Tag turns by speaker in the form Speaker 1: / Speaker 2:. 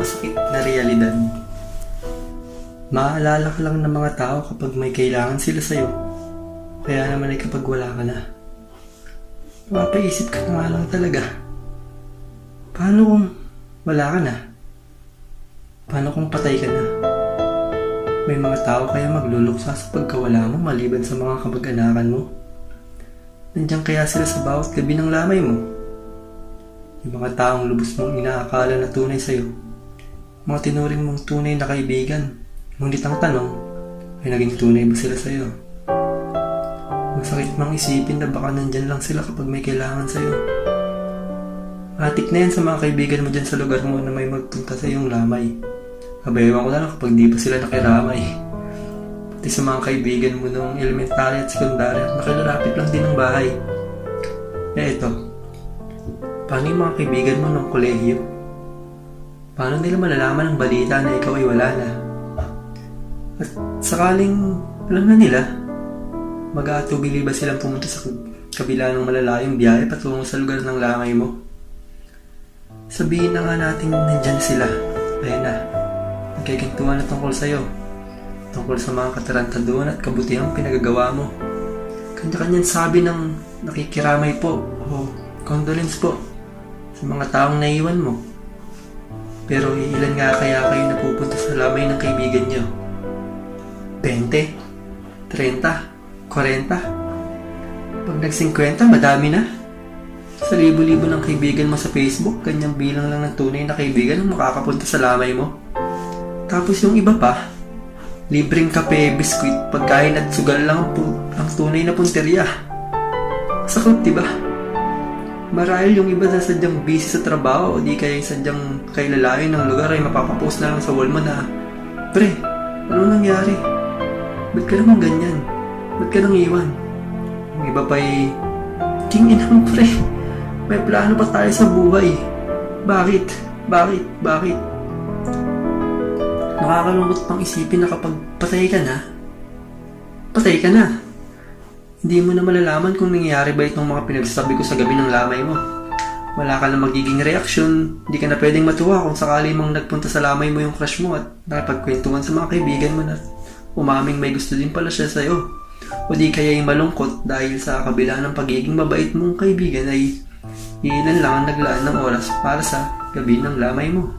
Speaker 1: masakit na realidad. Maaalala ka lang ng mga tao kapag may kailangan sila sa'yo. Kaya naman ay kapag wala ka na, mapapaisip ka na nga lang talaga. Paano kung wala ka na? Paano kung patay ka na? May mga tao kaya magluluksa sa pagkawala mo maliban sa mga kamag-anakan mo? Nandiyan kaya sila sa bawat gabi ng lamay mo? Yung mga taong lubos mong inaakala na tunay sa'yo, mga tinuring mong tunay na kaibigan, ngunit ang tanong ay naging tunay ba sila sa'yo? Masakit mang isipin na baka nandyan lang sila kapag may kailangan sa'yo. Matik na yan sa mga kaibigan mo dyan sa lugar mo na may magpunta sa iyong lamay. Kabayawan ko na lang kapag di pa sila nakiramay. Pati sa mga kaibigan mo nung elementary at secondary at nakilalapit lang din ng bahay. Eto, paano yung mga kaibigan mo nung kolehiyo? Paano nila malalaman ang balita na ikaw ay wala na? At sakaling alam na nila, mag-aatubili ba silang pumunta sa kabila ng malalayong biyahe patungo sa lugar ng lamay mo? Sabihin na nga natin nandyan sila. Ayun na, nagkikintuan na tungkol sa'yo. Tungkol sa mga katarantaduhan at kabutihang pinagagawa mo. Kanya-kanyang sabi ng nakikiramay po o condolence po sa mga taong naiwan mo. Pero ilan nga kaya kayo napupunta sa lamay ng kaibigan nyo? 20? 30? 40? Pag nag-50, madami na. Sa libo-libo ng kaibigan mo sa Facebook, kanyang bilang lang ng tunay na kaibigan ang makakapunta sa lamay mo. Tapos yung iba pa, libreng kape, biskwit, pagkain at sugal lang ang tunay na punteriya. Sakot, diba? Marahil yung iba na sadyang busy sa trabaho o di kaya sadyang kailalayo ng lugar ay mapapapost na lang sa wall mo na, "Pre, ano nangyari? Ba't ka naman ganyan? Ba't ka nang iwan?" Yung iba pa ay, "King inang pre, may plano pa tayo sa buhay. Bakit? Bakit? Bakit?" Nakakalungkot pang isipin na kapag patay ka na, patay ka na. Hindi mo na malalaman kung nangyayari ba itong mga pinagsasabi ko sa gabi ng lamay mo. Wala ka na magiging reaksyon, hindi ka na pwedeng matuwa kung sakali mang nagpunta sa lamay mo yung crush mo at nakipagkwentuhan sa mga kaibigan mo na umaming may gusto din pala siya sa'yo. O di kaya yung malungkot dahil sa kabila ng pagiging mabait mong kaibigan ay ilan lang ang naglaan ng oras para sa gabi ng lamay mo.